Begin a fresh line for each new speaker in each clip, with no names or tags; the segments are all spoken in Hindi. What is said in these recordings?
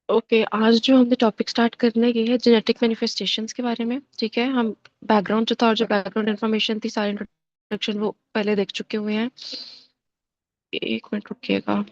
ओके, आज जो हमने टॉपिक स्टार्ट करने की है जेनेटिक मैनिफेस्टेशंस के बारे में। ठीक है, हम बैकग्राउंड जो था और जो बैकग्राउंड इन्फॉर्मेशन थी, सारी इंट्रोडक्शन वो पहले देख चुके हुए हैं। एक मिनट रुकिएगा।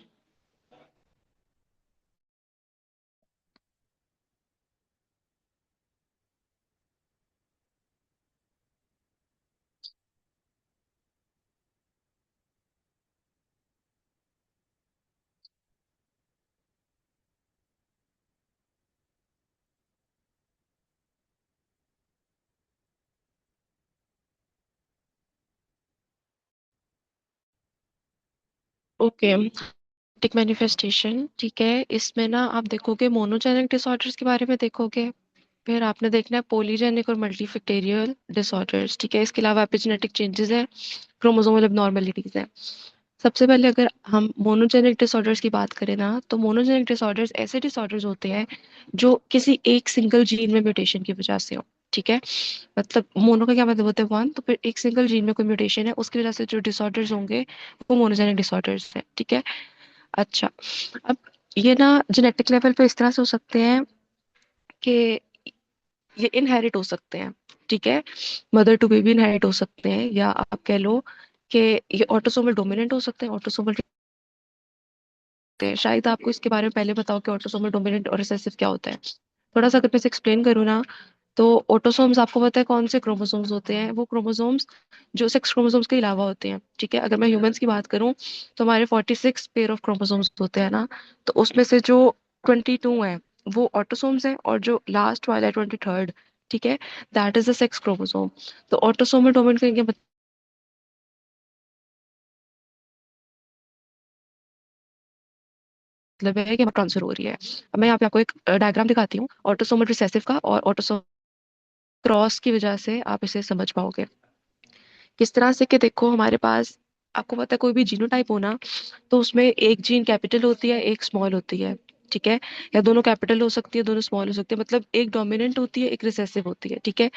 Okay, genetic manifestation. ठीक है, इसमें ना आप देखोगे मोनोजेनिक डिसऑर्डर्स के बारे में देखोगे। फिर आपने देखना है पॉलीजेनिक और मल्टीफैक्टेरियल डिसऑर्डर्स। ठीक है, इसके अलावा एपिजेनेटिक चेंजेस है, क्रोमोसोमल एबनॉर्मेलिटीज है। सबसे पहले अगर हम मोनोजेनिक डिसऑर्डर्स की बात करें ना, तो मोनोजेनिक डिसऑर्डर्स ऐसे डिसऑर्डर्स होते हैं जो किसी एक सिंगल जीन में म्यूटेशन की वजह से हो। ठीक है, मतलब मोनो का क्या मतलब होता है वन, तो फिर एक सिंगल जीन में कोई म्यूटेशन है उसकी वजह से जो डिसऑर्डर्स होंगे वो मोनोजेनिक डिसऑर्डर्स है। ठीक है। अच्छा, अब ये ना जेनेटिक लेवल पे इस तरह से हो सकते हैं कि ये इनहेरिट हो सकते हैं। ठीक है, मदर टू बेबी इनहेरिट हो सकते हैं, या आप कह लो कि ये ऑटोसोमल डोमिनेंट हो सकते हैं, ऑटोसोमल हैं। शायद आपको इसके बारे में पहले बताओ कि ऑटोसोमल डोमिनेंट और रिसेसिव क्या होता है। थोड़ा सा अगर मैं एक्सप्लेन करूँ ना, तो ऑटोसोम्स आपको पता है कौन से क्रोमोसोम्स होते हैं? वो क्रोमोसोम्स जो सेक्स क्रोमोसोम्स के अलावा होते हैं। ठीक है, अगर मैं ह्यूमंस की बात करूँ तो हमारे 46 पेयर ऑफ क्रोमोसोम्स होते हैं ना, तो उसमें से जो 22 है वो ऑटोसोम्स है, और जो लास्ट वाला है 23rd, ठीक है, that is the sex chromosome. तो ऑटोसोमल डोमिनेंट का ये मतलब है कि ट्रांसफर हो रही है। अब मैं यहाँ पे आपको एक डायग्राम दिखाती हूँ ऑटोसोमल रिसेसिव का और ऑटोसोमल क्रॉस की वजह से आप इसे समझ पाओगे किस तरह से। कि देखो हमारे पास, आपको पता है कोई भी जीनोटाइप हो ना, तो उसमें एक जीन कैपिटल होती है, एक स्मॉल होती है। ठीक है, या दोनों कैपिटल हो सकती है, दोनों स्मॉल हो सकती है, मतलब एक डोमिनेंट होती है, एक रिसेसिव होती है। ठीक है,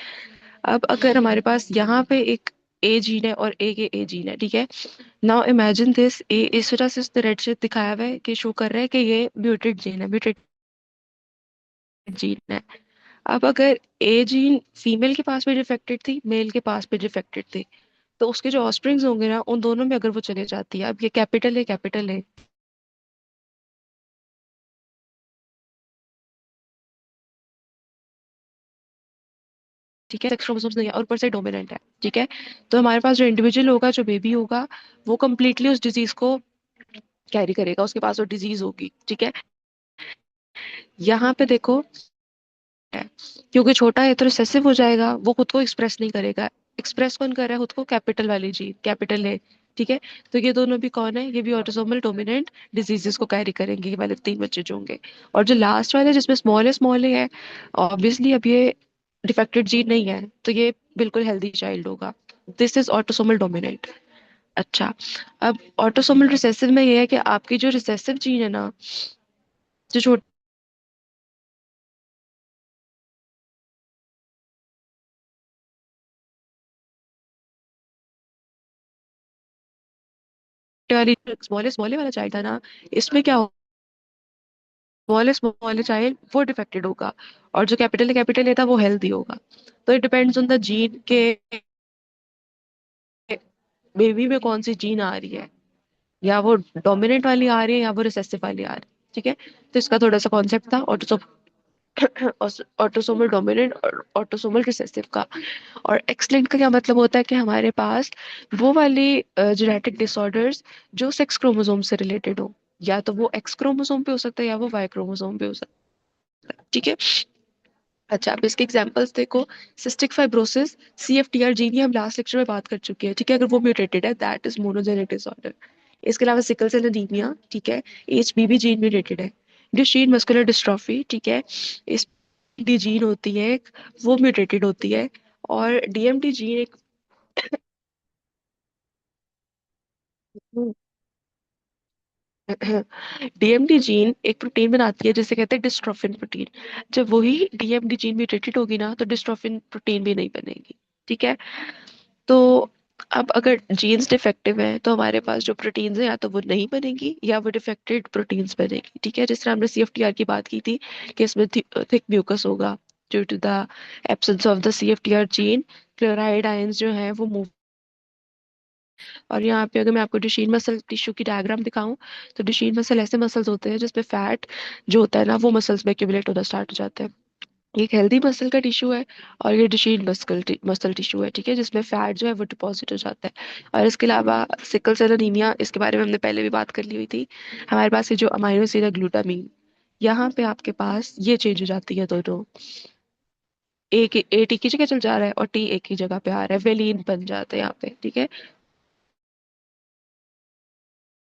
अब अगर हमारे पास यहाँ पे एक ए जीन है और एक ए जीन है, ठीक है, नाउ इमेजिन दिस ए, इस वजह से उसने रेड से दिखाया हुआ है कि शो कर रहा है कि ये म्यूटेड जीन है, म्यूटेड जीन है। अब अगर ए जीन फीमेल के पास भी डिफेक्टेड थी, मेल के पास भी डिफेक्टेड थी, तो उसके जो ऑस्प्रिंग्स होंगे ना, उन दोनों में अगर वो चले जाती है, अब ये कैपिटल है, ठीक है, सेक्स क्रोमोसोम्स नहीं है और ऊपर से डोमिनेंट है। ठीक है, तो हमारे पास जो इंडिविजुअल होगा, जो बेबी होगा, वो कम्प्लीटली उस डिजीज को कैरी करेगा, उसके पास वो डिजीज होगी। ठीक है, यहाँ पे देखो है, क्योंकि छोटा है तो रिसेसिव हो जाएगा, वो खुद को एक्सप्रेस नहीं करेगा। एक्सप्रेस कौन कर रहा है खुद को? कैपिटल वाली जी, कैपिटल है। ठीक है, तो ये दोनों भी कौन है? ये भी ऑटोसोमल डोमिनेंट डिजीजेस को कैरी करेंगे, ये वाले तीन बच्चे जो होंगे। और जो लास्ट वाले जिसमें स्मॉल है, ऑब्वियसली अब ये डिफेक्टेड जीन नहीं है, तो ये बिल्कुल हेल्दी चाइल्ड होगा। This is autosomal dominant. अच्छा, अब ऑटोसोमल रिसेसिव में ये है कि आपकी जो रिसेसिव जीन है ना, जो छोटे वाली स्मॉल वाला चाइल्ड था ना, इसमें क्या, स्मॉलेस्ट चाइल्ड वो डिफेक्टेड होगा, और जो कैपिटल लेता वो हेल्दी होगा। तो it depends on the gene के बेबी में कौन सी जीन आ रही है, या वो डोमिनेंट वाली आ रही है या वो रिसेसिव वाली आ रही है। ठीक है, तो इसका थोड़ा सा कॉन्सेप्ट था ऑटोसोमल डोमिनेंट और ऑटोसोमल रिसेसिव का। और एक्स लिंक्ड का क्या मतलब होता है? कि हमारे पास वो वाली जेनेटिक डिसऑर्डर्स जो सेक्स क्रोमोसोम से रिलेटेड हो, या तो वो एक्स क्रोमोसोम पे हो सकता है या वो वाई क्रोमोसोम पे हो सकता है। ठीक है, अच्छा, अब इसके एग्जांपल्स देखो। सिस्टिक फाइब्रोसिस, CFTR जीन, ये हम लास्ट लेक्चर में बात कर चुके हैं। ठीक है, अगर वो म्यूटेटेड है दैट इज मोनोजेनिक डिसऑर्डर। इसके अलावा सिकल सेल एनीमिया, ठीक है, HBB जीन म्यूटेटेड है। डिशेन मस्कुलर डिस्ट्रॉफी, ठीक है, इस डी जीन होती है एक, वो म्यूटेटेड होती है। और DMT जीन एक DMT जीन एक प्रोटीन बनाती है जिसे कहते हैं डिस्ट्रोफिन प्रोटीन। जब वही DMT जीन म्यूटेटेड होगी ना, तो डिस्ट्रोफिन प्रोटीन भी नहीं बनेगी। ठीक है, तो अब अगर जीन्स डिफेक्टिव है तो हमारे पास जो प्रोटीन्स है या तो वो नहीं बनेगी या वो डिफेक्टेड प्रोटीन्स बनेगी। ठीक है, जिस तरह हमने CFTR की बात की थी कि इसमें थिक म्यूकस होगा due to the absence of the CFTR gene. Chloride ions जो है वो मूव। और यहाँ पे अगर मैं आपको डुचेन मसल टिश्यू की डायग्राम दिखाऊं तो डुचेन मसल ऐसे मसल्स होते हैं जिसमें फैट जो होता है ना वो मसल्स में एक्यूमुलेट होना स्टार्ट हो जाता है। ये एक हेल्दी मसल का टिश्यू है और ये डुचेन मसल टिश्यू है। ठीक है, जिसमें फैट जो है वो डिपॉजिट हो जाता है। और इसके अलावा सिकल सेल एनीमिया, इसके बारे में हमने पहले भी बात कर ली हुई थी। हमारे पास ये जो अमाइनो एसिड है ग्लूटामीन, यहाँ पे आपके पास ये चेंज हो जाती है दोनों। एक ए टी की जगह चल जा रहा है और टी एक ही जगह पे आ रहा है, वेलिन बन जाता है यहाँ पे। ठीक है,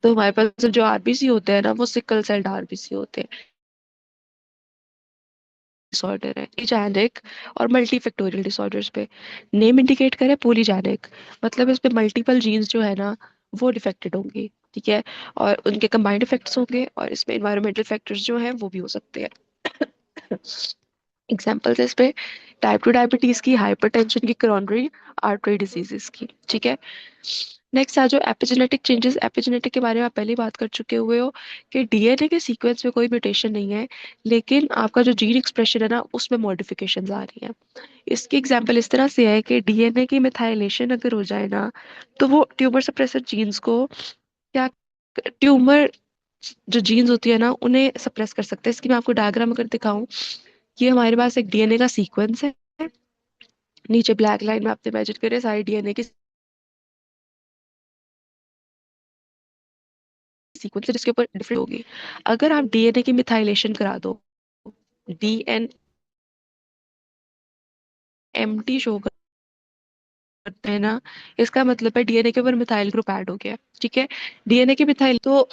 तो हमारे पास जो आरबीसी होते हैं ना वो सिकल सेल्ड आरबीसी होते हैं। डिसऑर्डर है पॉलीजेनिक और मल्टीफैक्टोरियल डिसऑर्डर्स पे। नेम इंडिकेट करे पॉलीजेनिक, मतलब इस पे मल्टीपल जीन्स जो है ना वो डिफेक्टेड होंगी। ठीक है, और उनके कंबाइंड इफेक्ट्स होंगे और इसमें इन्वायरमेंटल फैक्टर्स जो हैं वो भी हो सकते हैं। एग्जाम्पल्स इस पे टाइप 2 डायबिटीज की, हाइपरटेंशन की, करोनरी आर्टरी डिजीजेस की। ठीक है, नेक्स्ट आ जाओ एपिजेनेटिक चेंजेस। एपिजेनेटिक के बारे में आप पहले ही बात कर चुके हुए हो कि डीएनए के सीक्वेंस में कोई म्यूटेशन नहीं है, लेकिन आपका जो जीन एक्सप्रेशन है ना उसमें मॉडिफिकेशंस आ रही हैं। इसकी एग्जांपल इस तरह से है कि डीएनए की मिथाइलेशन अगर हो जाए ना तो वो ट्यूमर सप्रेसर जीन्स को क्या, ट्यूमर जो जीन्स होती है ना उन्हें सप्रेस कर सकते हैं। इसकी मैं आपको डायग्राम अगर दिखाऊं, ये हमारे पास एक डीएनए का सीक्वेंस है। नीचे ब्लैक लाइन में आपने इमेजिन करें सारी डीएनए की सीक्वेंस है जिसके ऊपर डिफरेंट होगी। अगर आप डीएनए की मिथाइलेशन करा दो, DNMT शो करते हैं ना, इसका मतलब है डीएनए के ऊपर मिथाइल ग्रुप ऐड हो गया। ठीक है, डीएनए के मिथाइल तो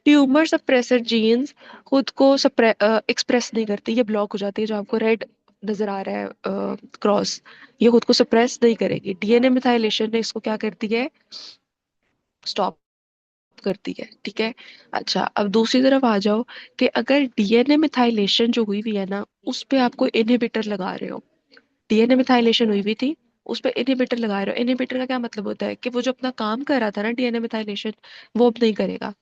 ट्यूमर सप्रेसर जीन्स खुद को एक्सप्रेस नहीं करती, ये ब्लॉक हो जाती है। जो आपको रेड नजर आ रहा है क्रॉस, ये खुद को सप्रेस नहीं करेगी। डीएनए मिथाइलेशन ने इसको क्या करती है, स्टॉप करती है। ठीक है, अच्छा अब दूसरी तरफ आ जाओ कि अगर डीएनए मिथाइलेशन जो हुई हुई है ना उस पे आपको इनहिबिटर लगा रहे हो। डीएनए मिथाइलेशन हुई हुई थी, उस पे इनहिबिटर लगा रहे हो। इनहिबिटर का क्या मतलब होता है कि वो जो अपना काम कर रहा था ना डीएनए मिथाइलेशन, वो अब नहीं करेगा।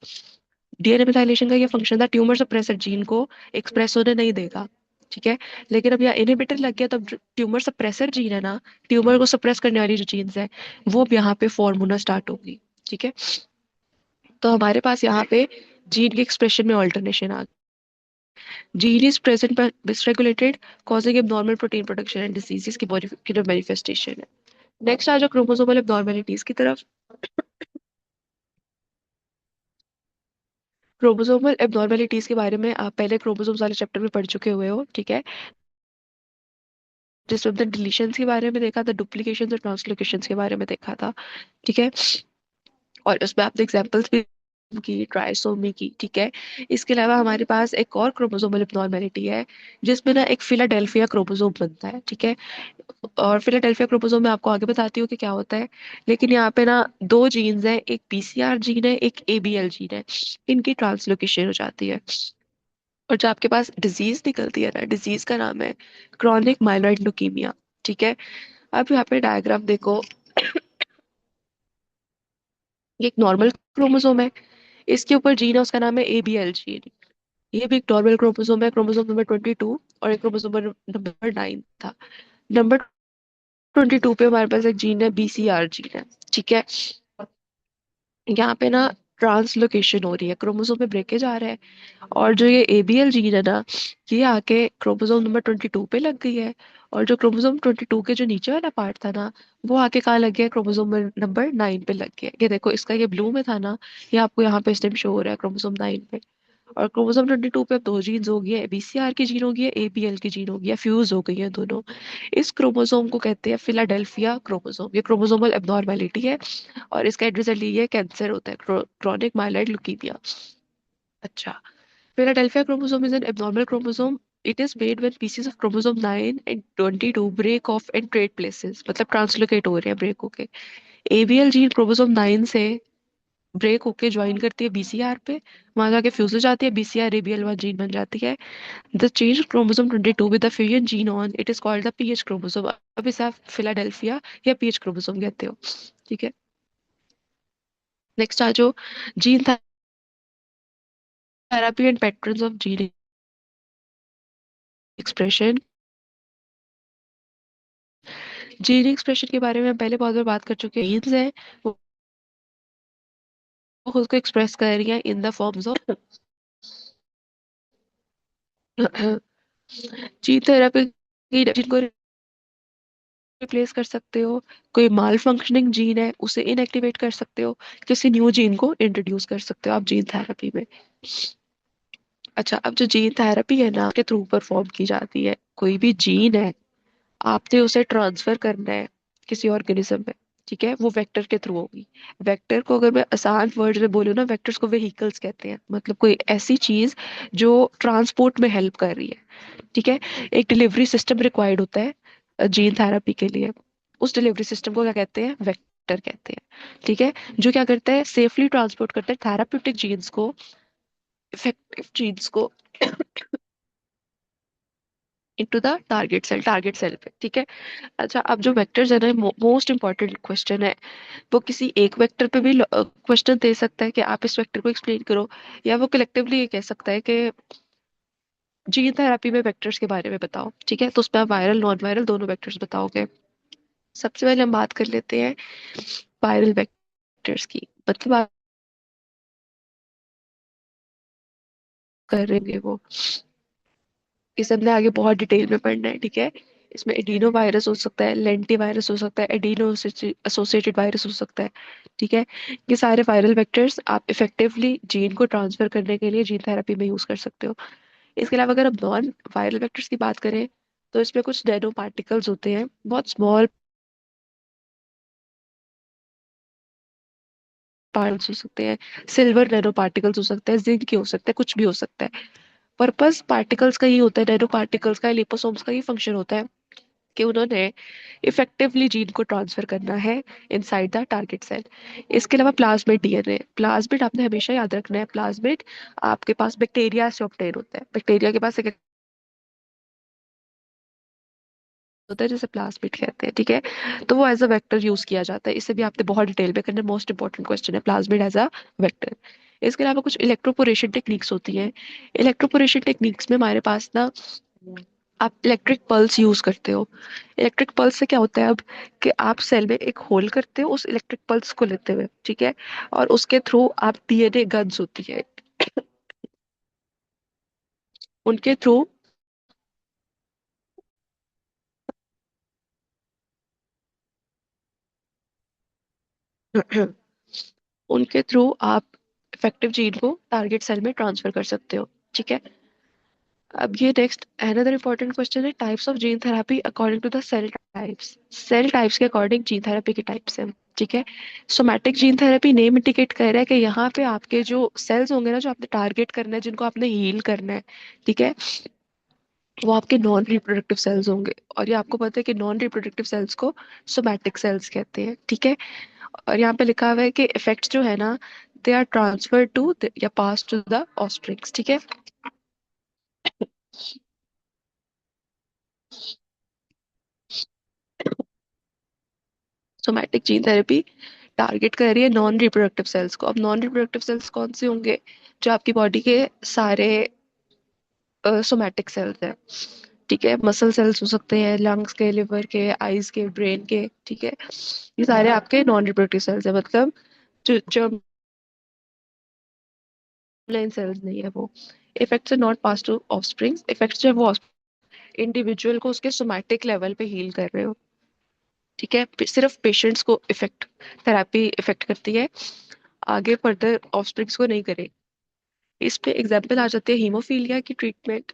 डीएनए मिथाइलेशन का ये फंक्शन था ट्यूमर सप्रेसर जीन को एक्सप्रेस होने नहीं देगा। ठीक है, लेकिन अब यहाँ इनहिबिटर लग गया, तब ट्यूमर सप्रेसर जीन है ना, ट्यूमर को सप्रेस करने वाली जो जीन्स है वो अब यहाँ पे फॉर्म होना स्टार्ट होगी। ठीक है, तो हमारे पास यहाँ पे जीन के एक्सप्रेशन में ऑल्टरनेशन आ गई। Gene is present but dysregulated, causing abnormal protein production and diseases की जो मैनिफेस्टेशन है। नेक्स्ट आ जाओ क्रोमोसोमल एब्नॉर्मेलिटीज की तरफ। क्रोमोसोमल एब्नॉर्मेलिटीज के बारे में आप पहले क्रोमोसोम्स वाले चैप्टर में पढ़ चुके हुए हो। ठीक है, जिसमें हमने डिलीशंस के बारे में देखा था, डुप्लीकेशन और ट्रांसलोकेशन के बारे में देखा था। ठीक है, और उसमें आपने एग्जांपल्स भी की ट्राइसोमी की। ठीक है, इसके अलावा हमारे पास एक और क्रोमोसोमल एब्नॉर्मेलिटी है जिसमें ना एक फिलाडेल्फिया क्रोमोसोम बनता है। ठीक है, और फिलाडेल्फिया क्रोमोसोम में आपको आगे बताती हूँ कि क्या होता है। लेकिन यहाँ पे ना दो जीन्स हैं, एक पीसीआर जीन है एक ABL जीन है, इनकी ट्रांसलोकेशन हो जाती है और जो आपके पास डिजीज निकलती है ना, डिजीज का नाम है क्रॉनिक माइलॉइड ल्यूकीमिया। ठीक है, अब यहाँ पे डायग्राम देखो, ये एक नॉर्मल क्रोमोसोम है, इसके ऊपर जीन है उसका नाम है ABL जीन। ये भी एक नॉर्मल क्रोमोसोम है, क्रोमोसोम नंबर 22, और एक क्रोमोसोम नंबर 9 था। नंबर 22 पे हमारे पास एक जीन है BCR जीन है। ठीक है, यहाँ पे ना ट्रांसलोकेशन हो रही है, क्रोमोसोम में ब्रेकेज आ रहा है, और जो ये ABL जीन है ना ये आके क्रोमोसोम नंबर 22 पे लग गई है। और जो क्रोमोसोम 22 के जो नीचे वाला पार्ट था ना वो आके कहाँ लग गया, क्रोमोसोम नंबर 9 पे लग गया। ये देखो इसका ये ब्लू में था ना, ये आपको यहाँ पे इस टाइम शो हो रहा है क्रोमोसोम 9 पे। और क्रोमोसोम 22 पे अब दो जीन्स हो गई है, BCR की जीन हो गई है, ABL की जीन हो गई है, फ्यूज हो गई है दोनों। इस क्रोमोसोम को कहते हैं फिलाडेल्फिया क्रोमोसोम। ये क्रोमोसोमल एब्नॉर्मेलिटी है और इसका रिजल्ट ये कैंसर होता है, क्रॉनिक माइलॉइड ल्यूकीमिया। अच्छा, Philadelphia chromosome is an abnormal chromosome. It is made when pieces of chromosome 9 and 22 break off and trade places. मतलब ट्रांसलोकेट हो रहे हैं ब्रेक होके। ABL जीन क्रोमोसोम 9 से ब्रेक होके ज्वाइन करती है बीसीआर पे, वहां जाके फ्यूज हो जाती है, बीसीआर ABL1 जीन बन जाती है। The change chromosome 22 with the fusion gene on it is called the pH chromosome. अब इसे आप फिलाडेल्फिया या पीएच क्रोमोसोम कहते हो। ठीक है। नेक्स्ट आ जाओ, gene therapy and patterns of gene expression. Gene expression के बारे में हम पहले बहुत बार बात कर चुके हैं। जीन्स है वो खुद को एक्सप्रेस कर रही है in the forms of gene therapy. जिनको रिप्लेस कर सकते हो, कोई माल फंक्शनिंग जीन है उसे इनएक्टिवेट कर सकते हो, किसी न्यू जीन को इंट्रोड्यूस कर सकते हो आप जीन थेरेपी में। अच्छा, अब जो जीन थेरेपी है ना के थ्रू परफॉर्म की जाती है, कोई भी जीन है आपने उसे ट्रांसफर करना है किसी ऑर्गेनिज्म में, ठीक है, वो वेक्टर के थ्रू होगी। वेक्टर को अगर मैं आसान वर्ड में बोलूँ ना, वेक्टर्स को व्हीकल्स कहते हैं, मतलब कोई ऐसी चीज जो ट्रांसपोर्ट में हेल्प कर रही है। ठीक है। एक डिलीवरी सिस्टम रिक्वायर्ड होता है जीन थेरेपी के लिए। उस डिलीवरी सिस्टम को क्या कहते हैं? वेक्टर कहते हैं। ठीक है। जो क्या करता है, सेफली ट्रांसपोर्ट करता है थेराप्यूटिक जीन्स को, इफेक्टिव जीन्स को इनटू द टारगेट सेल पे। ठीक है। अच्छा, अब जो वेक्टर्स है ना, मोस्ट इंपॉर्टेंट क्वेश्चन है। वो किसी एक वेक्टर पे भी क्वेश्चन दे सकता है कि आप इस वेक्टर को एक्सप्लेन करो, या वो कलेक्टिवली ये कह सकता है कि जीन थेरापी में वेक्टर्स के बारे में बताओ। ठीक है, तो उसमें आप वायरल नॉन वायरल दोनों वेक्टर्स बताओगे। सबसे पहले हम बात कर लेते हैं वायरल वेक्टर्स की, मतलब आप कर रहे होंगे वो, इस हमने आगे बहुत डिटेल में पढ़ना है। ठीक है। इसमें एडिनो वायरस हो सकता है, लेंटी वायरस हो सकता है, एडिनो एसोसिएटेड वायरस हो सकता है। ठीक है। ये सारे वायरल वेक्टर्स आप इफेक्टिवली जीन को ट्रांसफर करने के लिए जीन थेरेपी में यूज कर सकते हो। इसके अलावा अगर हम नॉन वायरल वेक्टर्स की बात करें, तो इसमें कुछ नैनो पार्टिकल्स होते हैं, बहुत स्मॉल पार्टिकल्स हो सकते हैं, सिल्वर नैनो पार्टिकल्स हो सकते हैं, जिंक के हो सकते हैं, कुछ भी हो सकता है। पर्पस पार्टिकल्स का ये होता है, नैनो पार्टिकल्स का, लिपोसोम्स का ये फंक्शन होता है कि उन्होंने इफेक्टिवली जीन को ट्रांसफर करना है इनसाइड द टारगेट सेल। इसके अलावा प्लाज्मिड डीएनए, प्लाज्मिड आपने हमेशा याद रखना है, प्लाज्मिड आपके पास बैक्टीरिया से ऑब्टेन होता है। बैक्टीरिया के पास एक होता है जिसे प्लाज्मिड कहते हैं। ठीक है। तो वो एज अ वेक्टर यूज किया जाता है, इसे भी आपने बहुत डिटेल में करना, मोस्ट इंपॉर्टेंट क्वेश्चन है प्लाज्मिड एज अ वेक्टर। इसके अलावा कुछ इलेक्ट्रोपोरेशन टेक्निक्स होती हैं। इलेक्ट्रोपोरेशन टेक्निक्स में हमारे पास ना, आप इलेक्ट्रिक पल्स यूज करते हो। इलेक्ट्रिक पल्स से क्या होता है अब, कि आप सेल में एक होल करते हो उस इलेक्ट्रिक पल्स को लेते हुए। ठीक है। और उसके थ्रू आप डीएनए गन्स होती है उनके थ्रू उनके थ्रू आप इफेक्टिव जीन को टारगेट सेल में ट्रांसफर कर सकते हो। ठीक है। अब ये नेक्स्ट अनदर इंपॉर्टेंट क्वेश्चन है, types of gene therapy according to the cell types. Cell types के अकॉर्डिंग जीन थेरेपी के टाइप्स हैं। ठीक है। Somatic gene therapy name indicate कर रहा है कि यहाँ पे आपके जो सेल्स होंगे ना, जो आपने टारगेट करना है, जिनको आपने हील करना है, ठीक है, वो आपके नॉन रिप्रोडक्टिव सेल्स होंगे। और ये आपको पता है कि नॉन रिप्रोडक्टिव सेल्स को सोमैटिक सेल्स कहते हैं। ठीक है। और यहाँ पे लिखा हुआ है कि इफेक्ट्स जो है ना, दे आर ट्रांसफर टू या पास टू द ऑस्प्रिंग्स। ठीक है। सोमैटिक जीन थेरेपी टारगेट कर रही है नॉन रिप्रोडक्टिव सेल्स को। अब नॉन रिप्रोडक्टिव सेल्स कौन से होंगे? जो आपकी बॉडी के सारे सोमैटिक सेल्स हैं। ठीक है। मसल सेल्स हो सकते हैं, लंग्स के, लिवर के, आईज के, ब्रेन के। ठीक है। ये सारे आपके नॉन रिप्रोडक्टिव सेल्स हैं, मतलब जो जर्म लाइन सेल्स नहीं है वो। Effects are not pass to offsprings, effects जो है वो इंडिविजुअल को उसके सोमैटिक लेवल पे हील कर रहे हो। ठीक है। सिर्फ पेशेंट्स को इफेक्ट, थेरेपी इफेक्ट करती है, आगे फर्दर ऑफस्प्रिंग्स को नहीं करे। इस पे एग्जाम्पल आ जाते हैं हीमोफीलिया की ट्रीटमेंट,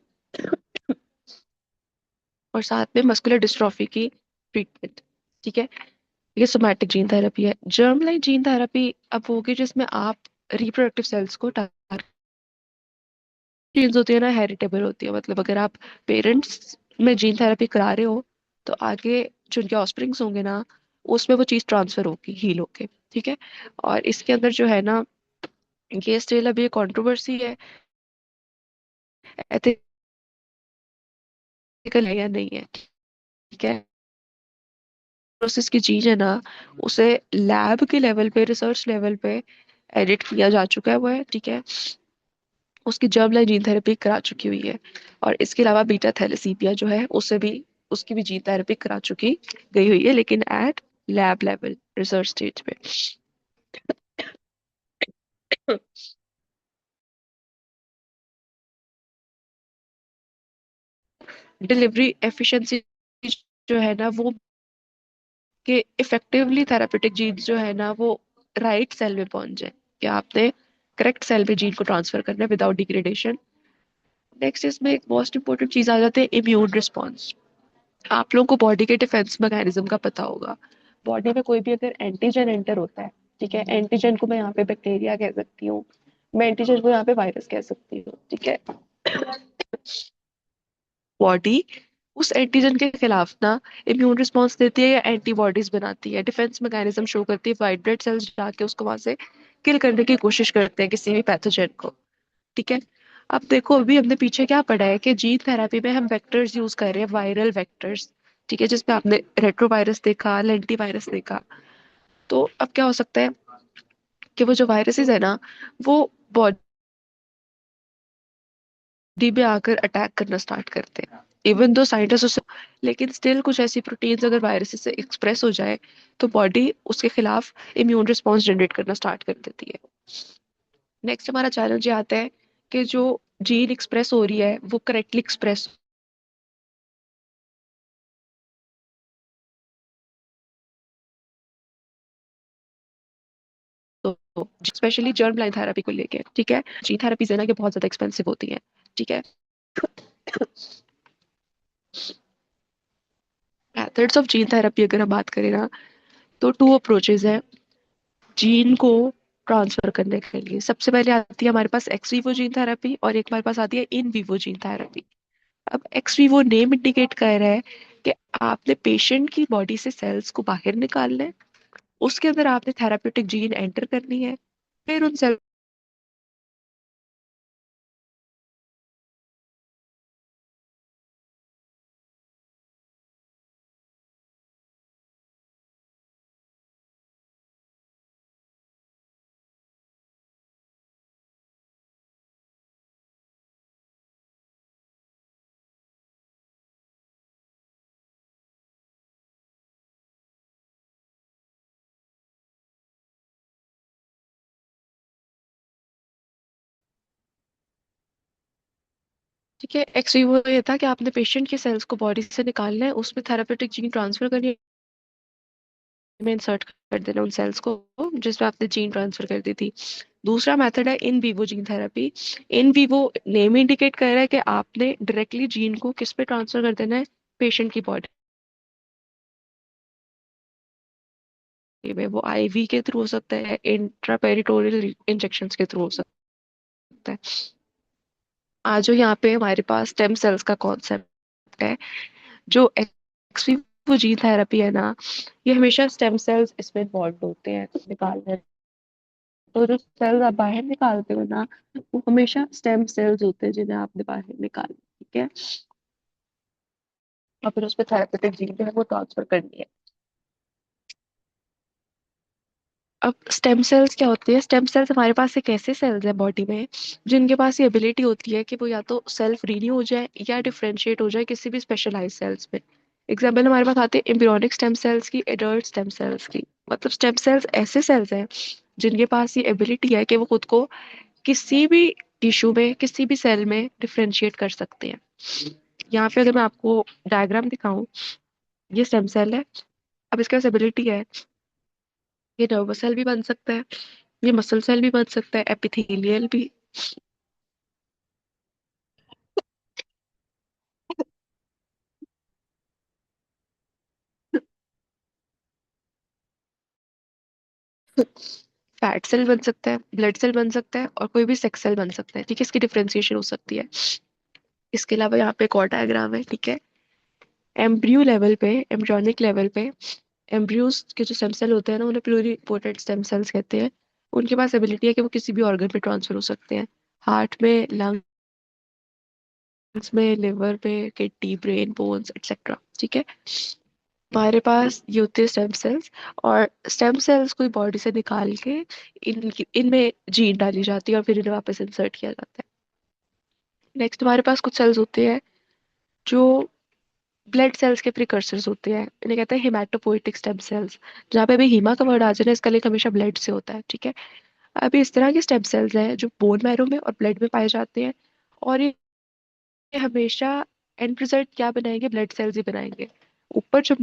और साथ में मस्कुलर डिस्ट्रॉफी की ट्रीटमेंट। ठीक है। ये सोमैटिक जीन थेरेपी है। जर्म लाइन जीन थेरेपी अब होगी जिसमें आप रिप्रोडक्टिव सेल्स को टारगेट, जीन्स होती है ना, हेरिटेबल होती है, मतलब अगर आप पेरेंट्स में जीन थेरेपी करा रहे हो, तो आगे जो उनके ऑस्प्रिंग्स होंगे ना, उसमें वो चीज़ ट्रांसफर होगी हील होके। ठीक है। और इसके अंदर जो है ना, ये स्टिल अभी कंट्रोवर्सी है, एथिकल है या नहीं है, ठीक है। प्रोसेस की चीज है ना, उसे लैब के लेवल पे, रिसर्च लेवल पे एडिट किया जा चुका है, वो है, ठीक है। उसकी जर्म लाइन जीन थेरेपी करा चुकी हुई है। और इसके अलावा बीटा थैलेसीमिया जो है उसे भी, उसकी भी जीन थेरेपी करा चुकी गई हुई है, लेकिन at lab level, research stage पे। डिलीवरी एफिशिएंसी जो है ना वो, कि इफेक्टिवली थेरापेटिक जीन जो है ना वो राइट सेल में पहुंच जाए, कि आपने करेक्ट सेल में जीन को ट्रांसफर करना है विदाउट डिग्रेडेशन। नेक्स्ट इसमें एक मोस्ट इंपॉर्टेंट चीज आ जाती है, इम्यून रिस्पॉन्स। आप लोगों को बॉडी के डिफेंस मैकेनिज्म का पता होगा। बॉडी में कोई भी अगर एंटीजन एंटर होता है, ठीक है, एंटीजन को मैं यहाँ पे बैक्टीरिया कह सकती हूँ, मैं एंटीजन को यहाँ पे वायरस कह सकती हूँ, ठीक है। बॉडी उस एंटीजन के खिलाफ ना इम्यून रिस्पॉन्स देती है या एंटीबॉडीज बनाती है, डिफेंस मैकेनिज्म शो करती है, वाइट ब्लड सेल्स जाके उसको वहां से किल करने की कोशिश करते हैं किसी भी पैथोजन को, ठीक है। अब देखो अभी हमने पीछे क्या पढ़ा है कि जीन थेरेपी में हम वेक्टर्स यूज कर रहे हैं, वायरल वेक्टर्स, ठीक है, जिसमें आपने रेट्रोवायरस देखा, लेंटी वायरस देखा। तो अब क्या हो सकता है कि वो जो वायरसेस है ना वो बॉडी में आकर अटैक करना स्टार्ट करते हैं, इवन दो साइंटिस्ट उसे, लेकिन स्टिल कुछ ऐसी प्रोटीन्स अगर वायरसेस से एक्सप्रेस हो जाए तो बॉडी उसके खिलाफ इम्यून रिस्पॉन्स जनरेट करना स्टार्ट कर देती है। नेक्स्ट हमारा चैलेंज ये आता है कि जो जीन एक्सप्रेस हो रही है वो करेक्टली एक्सप्रेस हो, स्पेशली जर्म लाइन थेरेपी को लेके, ठीक है। जीन थेरेपीज है ना कि बहुत ज्यादा एक्सपेंसिव होती है, ठीक है। मेथड्स ऑफ जीन थेरेपी अगर हम बात करें ना, तो टू अप्रोचेज है जीन को ट्रांसफर करने के लिए। सबसे पहले आती है हमारे पास एक्स वीवो जीन थेरेपी, और एक हमारे पास आती है इन वीवो जीन थेरेपी। अब एक्स वीवो नेम इंडिकेट कर रहा है कि आपने पेशेंट की बॉडी से सेल्स को बाहर निकालना है, उसके अंदर आपने थेरापेटिक जीन एंटर करनी है, फिर उन सेल ठीक है। एक्स वीवो ये था कि आपने पेशेंट के सेल्स को बॉडी से निकालना है, उसमें थेरापेटिक जीन ट्रांसफर करनी है, में इंसर्ट कर देना उन सेल्स को जिसमें आपने जीन ट्रांसफर कर दी थी। दूसरा मेथड है in vivo gene therapy. In vivo name indicate कर रहा है कि आपने डायरेक्टली जीन को किस पे ट्रांसफर कर देना है, पेशेंट की बॉडी में। वो आईवी के थ्रू हो सकता है, इंट्रापेरिटोरियल इंजेक्शन के थ्रू हो सकता है। आज जो यहाँ पे हमारे पास स्टेम सेल्स का कॉन्सेप्ट है, जो एक्स वीवो जीन थेरेपी है ना, ये हमेशा स्टेम सेल्स इसमें इन्वॉल्व होते हैं निकालने। तो जो सेल्स आप बाहर निकालते हो ना, वो हमेशा स्टेम सेल्स होते हैं जिन्हें आपने बाहर निकाला, ठीक है। और फिर उस पर थेरेपेटिक जीन जो है वो ट्रांसफर करनी है। अब स्टेम सेल्स क्या होती है? स्टेम सेल्स हमारे पास एक ऐसे सेल्स हैं बॉडी में जिनके पास ये एबिलिटी होती है कि वो या तो सेल्फ रिन्यू हो जाए या डिफरेंशिएट हो जाए किसी भी स्पेशलाइज सेल्स में। एग्जाम्पल हमारे पास आते हैं एम्ब्रियोनिक स्टेम सेल्स की, एडल्ट स्टेम सेल्स की। मतलब स्टेम सेल्स ऐसे सेल्स हैं जिनके पास ये एबिलिटी है कि वो खुद को किसी भी टिश्यू में, किसी भी सेल में डिफरेंशिएट कर सकते हैं। यहाँ पे अगर मैं आपको डायग्राम दिखाऊं, ये स्टेम सेल है। अब इसके पास एबिलिटी है, ये नर्वस सेल भी बन सकता है, ये मसल सेल भी बन सकता है, एपिथेलियल भी। फैट सेल बन सकता है, ब्लड सेल बन सकता है, और कोई भी सेक्स सेल बन सकता है, ठीक है। इसकी डिफरेंशिएशन हो सकती है। इसके अलावा यहाँ पे एक और डायग्राम है, ठीक है। एम्ब्रियो लेवल पे, एम्ब्रियोनिक लेवल पे, एम्ब्रियोज के जो स्टेम सेल होते हैं ना उन्हें प्लूरिपोटेंट स्टेम सेल्स कहते हैं। उनके पास एबिलिटी है कि वो किसी भी ऑर्गन में ट्रांसफर हो सकते हैं। हार्ट में, लंग्स में, लिवर में, किडनी, ब्रेन, बोन्स एक्सेट्रा। ठीक है। हमारे पास ये होते हैं स्टेम सेल्स। और स्टेम सेल्स को बॉडी से निकाल के इनमें जीन डाली जाती है और फिर इन्हें वापस इंसर्ट किया जाता है। नेक्स्ट हमारे पास कुछ सेल्स होते हैं जो ब्लड सेल्स के प्रिकर्सर्स होते हैं, इन्हें कहते हैं हेमाटोपोइटिक स्टेम सेल्स। जहाँ पे भी हीमा का वर्ड आ जाए ना, इसका लिंक हमेशा ब्लड से होता है। ठीक है। अभी इस तरह के स्टेम सेल्स हैं जो बोन मैरो में और ब्लड में पाए जाते हैं। और ये हमेशा एंड रिजल्ट क्या बनाएंगे, ब्लड सेल्स ही बनाएंगे। ऊपर जो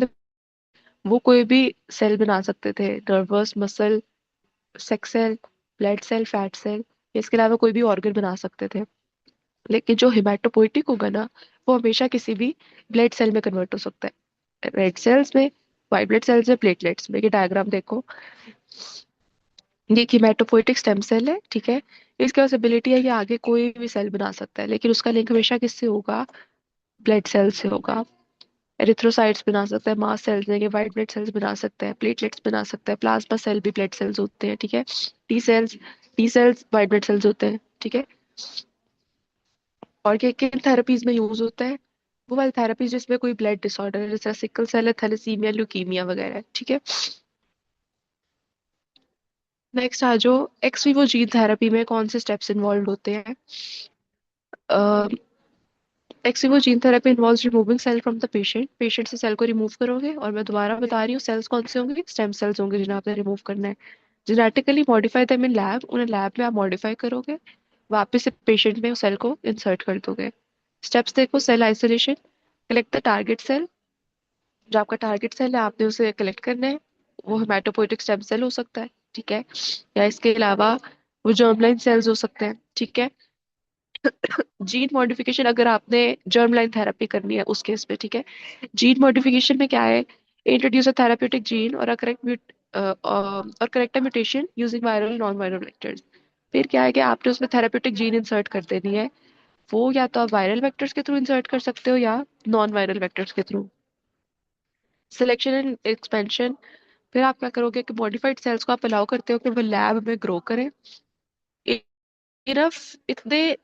वो कोई भी सेल बना सकते थे, nervous, muscle, sex cell, blood cell, fat cell, इसके अलावा कोई भी ऑर्गन बना सकते थे। लेकिन जो हिमेटोपोइटिक होगा ना, वो हमेशा किसी भी ब्लड सेल में कन्वर्ट हो सकता है। रेड सेल्स में, व्हाइट ब्लड सेल्स में, प्लेटलेट्स में। ये डायग्राम देखो, ये एक हिमेटोपोइटिक स्टेम सेल है। ठीक है। इसके पास एबिलिटी है कि आगे कोई भी सेल बना सकता है, लेकिन उसका लिंक हमेशा किससे होगा, ब्लड सेल से होगा। एरिथ्रोसाइट्स बना सकता है, मास सेल्स देंगे, व्हाइट ब्लड सेल्स बना सकता है, प्लेटलेट्स बना सकता है, प्लाज्मा सेल भी ब्लड सेल्स होते हैं। ठीक है। T cells white blood cells होते हैं। ठीक है। और ये किन थेरेपीज में यूज होता है, वो वाली थेरेपीज जिसमें कोई ब्लड डिसऑर्डर है, जैसे सिकल सेल है, थैलेसीमिया, ल्यूकीमिया वगैरह। ठीक है। नेक्स्ट आ जाओ, एक्स वीवो जीन थेरेपी में कौन से स्टेप्स इन्वॉल्व होते हैं। Ex vivo gene therapy involves removing cell from the patient. Patient से सेल को रिमूव करोगे, और मैं दोबारा बता रही हूँ, सेल्स कौन से होंगे, स्टेम सेल्स होंगे जिन्हें आपने रिमूव करना है। Genetically modify them in lab, उन्हें लैब में आप मॉडिफाई करोगे, वापस से पेशेंट में उस सेल को इंसर्ट कर दोगे। स्टेप्स देखो, cell isolation, collect the target cell. जो आपका टारगेट सेल है, आपने उसे कलेक्ट करना है। वो हेमाटोपोइटिक स्टेम सेल हो सकता है। ठीक है। या इसके अलावा वो जर्मलाइन सेल्स हो सकते हैं। ठीक है। जीन मॉडिफिकेशन अगर आपने जर्म लाइन थेरेपी करनी है उस केस में। ठीक है। जीन मॉडिफिकेशन में क्या है, इंट्रोड्यूस अ थेराप्यूटिक जीन और correct mutation using viral non viral vectors. फिर क्या है कि आपने उसमें थेराप्यूटिक जीन इंसर्ट कर देनी है। वो या तो आप वायरल वेक्टर्स के थ्रू इंसर्ट कर सकते हो या नॉन वायरल वेक्टर्स के थ्रू। सिलेक्शन एंड एक्सपेंशन, फिर आप क्या करोगे कि मॉडिफाइड सेल्स को आप अलाउ करते हो कि वो लैब में ग्रो करें, इनफ इतने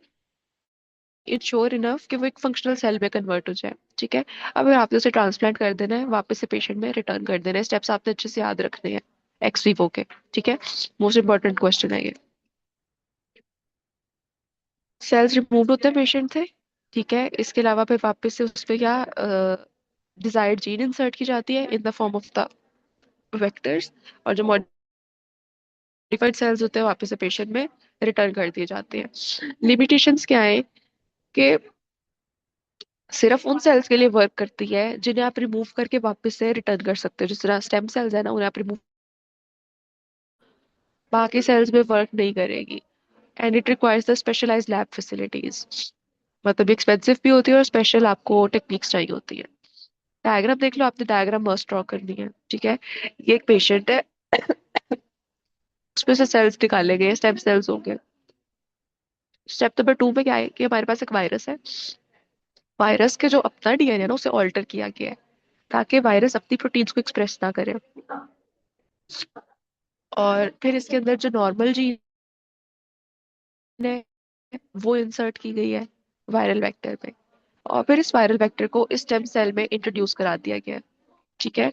इंश्योर इनफ कि वो एक फंक्शनल सेल में कन्वर्ट हो जाए। ठीक है। अब अगर आपने उसे ट्रांसप्लांट कर देना है, वापस से पेशेंट में रिटर्न कर देना है। स्टेप्स आपने अच्छे से याद रखने हैं एक्स वीवो के। ठीक है। मोस्ट इंपॉर्टेंट क्वेश्चन है ये। सेल्स रिमूव होते हैं पेशेंट से। ठीक है। इसके अलावा फिर वापस से उस पर क्या डिजायर्ड जीन इंसर्ट की जाती है in the form of the vectors. और जो मॉडिफाइड सेल्स होते हैं वापस से पेशेंट में रिटर्न कर दिए जाते हैं। लिमिटेशंस क्या है कि सिर्फ उन सेल्स के लिए वर्क करती है जिन्हें आप रिमूव करके वापस से रिटर्न कर सकते हो। जिस तरह स्टेम सेल्स है ना, उन्हें आप रिमूव, बाकी सेल्स में वर्क नहीं करेगी। And it requires the specialised lab facilities, मतलब एक्सपेंसिव भी होती है और स्पेशल आपको टेक्निक्स चाहिए होती है। डायग्राम देख लो, आपने डायग्राम मस्ट ड्रॉ करनी है। ठीक है। ये एक पेशेंट है, उसमें से सेल्स निकाले गए, स्टेम सेल्स होंगे। स्टेप नंबर 2 में क्या है कि हमारे पास एक वायरस है। वायरस के जो अपना डीएनए है ना, उसे ऑल्टर किया गया है ताकि वायरस अपनी प्रोटीन्स को एक्सप्रेस ना करे। और फिर इसके अंदर जो नॉर्मल जीन है, वो इंसर्ट की गई है वायरल वेक्टर में। और फिर इस वायरल वेक्टर को इस स्टेम सेल में इंट्रोड्यूस करा दिया गया है। ठीक है।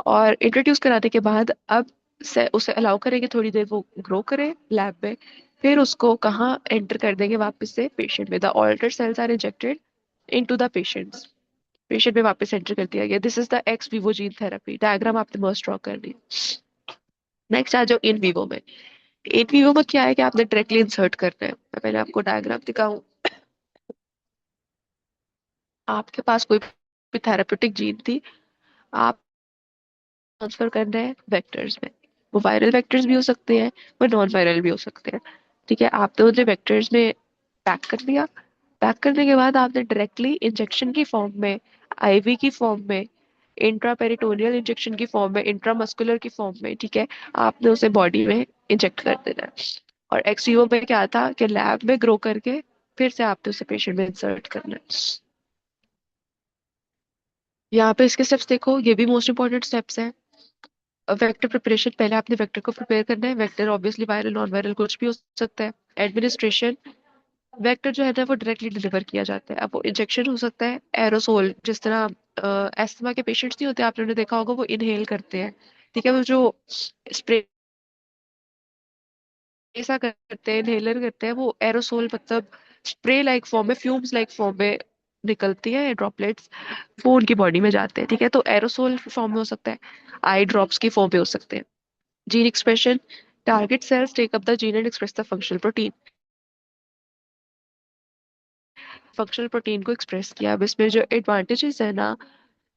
और इंट्रोड्यूस कराने के बाद अब से उसे अलाउ करेंगे थोड़ी देर वो ग्रो करे लैब में। फिर उसको कहाँ एंटर कर देंगे, वापस से पेशेंट में। The alter cells are injected into the patients, patient में वापस एंटर कर दिया गया। This is the ex vivo gene therapy. Diagram आपने मस्ट ड्रॉ करनी है। नेक्स्ट आ जाओ इन वीवो में। इन वीवो में क्या है कि आपने डायरेक्टली इंसर्ट करना है। मैं पहले आपको डायग्राम दिखाऊं। आपके पास कोई भी थेरेप्यूटिक जीन थी, आप ट्रांसफर करना है वेक्टर्स में। वो वायरल वेक्टर्स भी हो सकते हैं, वो नॉन वायरल भी हो सकते हैं। ठीक है। आपने उन्हें वेक्टर्स में पैक कर दिया। पैक करने के बाद आपने डायरेक्टली इंजेक्शन की फॉर्म में, आईवी की फॉर्म में, इंट्रापेरिटोनियल इंजेक्शन की फॉर्म में, इंट्रामस्कुलर की फॉर्म में, ठीक है, आपने उसे बॉडी में इंजेक्ट कर देना है। और एक्सवीओ में क्या था कि लैब में ग्रो करके फिर से आपने उसे पेशेंट में इंसर्ट करना है। यहाँ पे इसके स्टेप्स देखो, ये भी मोस्ट इंपॉर्टेंट स्टेप्स हैं। वेक्टर प्रिपरेशन, पहले आपने वेक्टर को प्रिपेयर करना है। Vector obviously viral non viral कुछ भी हो सकता है। एडमिनिस्ट्रेशन, वेक्टर जो है ना वो डायरेक्टली डिलीवर किया जाता है। अब वो इंजेक्शन हो सकता है, एरोसोल, जिस तरह एस्थमा के पेशेंट्स नहीं होते, आपने उन्हें देखा होगा वो इनहेल करते हैं, ठीक है, वो जो स्प्रे ऐसा करते हैं, इनहेलर करते हैं, वो एरोसोल मतलब स्प्रे लाइक फॉर्म में, फ्यूम्स लाइक फॉर्म में निकलती है ड्रॉपलेट्स, वो उनकी बॉडी में जाते हैं, ठीक है। तो एरोसोल फॉर्म में हो सकता है, आई ड्रॉप्स की फॉर्म में हो सकते हैं। Gene expression, target cells take up the gene and express the functional protein, functional protein को एक्सप्रेस किया। अब इसमें जो एडवांटेजेस है ना,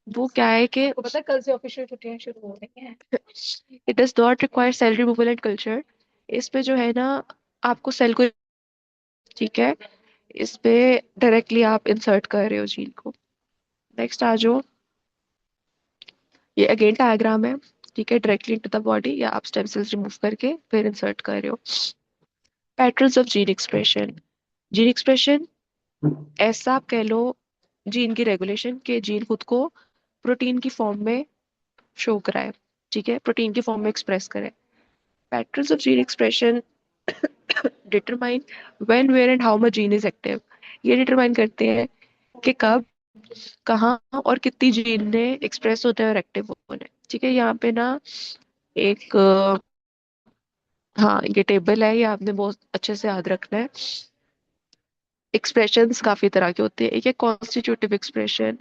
वो क्या है कि आपको पता है कल से ऑफिशियल छुट्टियां शुरू हो रही हैं। It does not require cell removal and culture. इसमें जो है ना, आपको सेल को, ठीक है, इस पे डायरेक्टली आप इंसर्ट कर रहे हो जीन को। नेक्स्ट आ जाओ, ये अगेन डायग्राम है, ठीक है, डायरेक्टली इनटू द बॉडी, या आप स्टेम सेल्स रिमूव करके फिर इंसर्ट कर रहे हो। Patterns of gene expression, gene expression ऐसा आप कह लो, जीन की रेगुलेशन के जीन खुद को प्रोटीन की फॉर्म में शो कराए, ठीक है, प्रोटीन की फॉर्म में एक्सप्रेस करे। Patterns of gene expression determine when where and how much gene is active, ये डिटरमाइन करते हैं कि कब, कहाँ और कितनी जीन ने एक्सप्रेस होना है और एक्टिव होना है, ठीक है। यहाँ पे ना एक हाँ, ये टेबल है, ये आपने बहुत अच्छे से याद रखना है। एक्सप्रेशंस काफी तरह के होते हैं। एक है कॉन्स्टिट्यूटिव एक्सप्रेशन।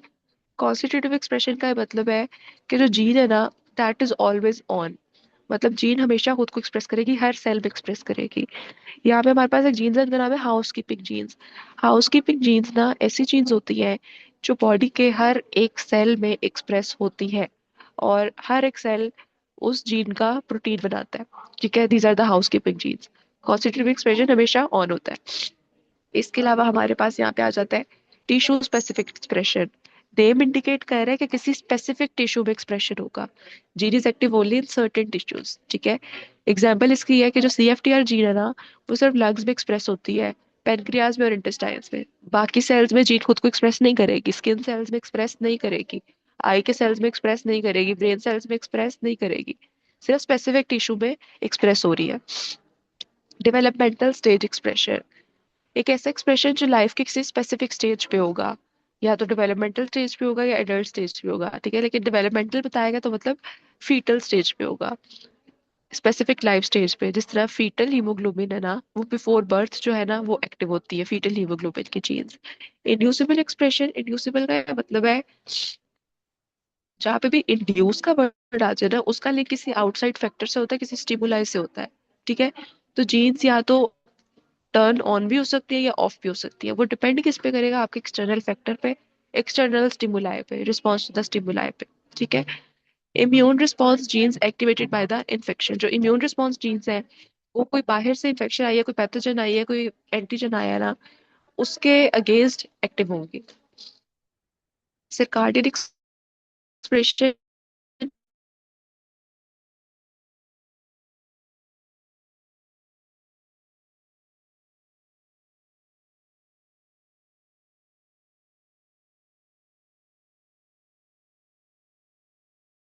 कॉन्स्टिट्यूटिव एक्सप्रेशन का मतलब है कि जो जीन है ना, दैट इज ऑलवेज ऑन, मतलब जीन हमेशा खुद को एक्सप्रेस करेगी, हर सेल में एक्सप्रेस करेगी। यहाँ पे हमारे पास एक जीन्स है, जिनका नाम है house keeping genes. House keeping genes ना ऐसी जीन्स होती है जो बॉडी के हर एक सेल में एक्सप्रेस होती है, और हर एक सेल उस जीन का प्रोटीन बनाता है, ठीक है। These are the house keeping genes. Constitutive expression हमेशा ऑन होता है। इसके अलावा हमारे पास यहाँ पे आ जाता है tissue specific expression. Name indicate कर रहा है कि किसी स्पेसिफिक टिश्यू में एक्सप्रेशन होगा। Gene is active only in certain tissues, ठीक है। एग्जाम्पल इसकी है कि जो CFTR जीन है ना, वो सिर्फ लंग्स में एक्सप्रेस होती है, पेनक्रियाज में और इंटेस्टाइन्स में। बाकी सेल्स में जीन खुद को एक्सप्रेस नहीं करेगी, स्किन सेल्स में एक्सप्रेस नहीं करेगी, आई के सेल्स में एक्सप्रेस नहीं करेगी, ब्रेन सेल्स में एक्सप्रेस नहीं करेगी, सिर्फ स्पेसिफिक टिश्यू में एक्सप्रेस हो रही है। डेवलपमेंटल स्टेज एक्सप्रेशन, एक ऐसा एक्सप्रेशन जो लाइफ के किसी स्पेसिफिक स्टेज पे होगा, या तो डेवलपमेंटल स्टेज पे होगा या एडल्ट स्टेज पे होगा, ठीक है। लेकिन डेवलपमेंटल बताएगा तो मतलब फीटल स्टेज पे होगा, स्पेसिफिक लाइफ स्टेज पे। जिस तरह फीटल हीमोग्लोबिन है ना, वो बिफोर बर्थ जो है ना वो एक्टिव होती है, फीटल हीमोग्लोबिन की जीन्स। इंड्यूसिबल एक्सप्रेशन, इंड्यूसिबल का मतलब है जहाँ पे भी इंड्यूस का वर्ड आ जाए ना, उसका लिंक किसी आउटसाइड फैक्टर से होता है, किसी स्टिमुलाई से होता है, ठीक है। तो जीन्स या तो टर्न ऑन भी हो सकती है या ऑफ भी हो सकती है, वो डिपेंड किस पे करेगा, आपके एक्सटर्नल फैक्टर पे, एक्सटर्नल स्टिमुलाई पे, रिस्पॉन्स टू द स्टिमुलाई पे, ठीक है। Immune response genes activated by the infection, जो इम्यून रिस्पॉन्स जीन्स है, वो कोई बाहर से इन्फेक्शन आई है, कोई पैथोजन आई है, कोई एंटीजन आया है ना, उसके अगेंस्ट एक्टिव होंगे। सिर्कार्डियन एक्सप्रेशन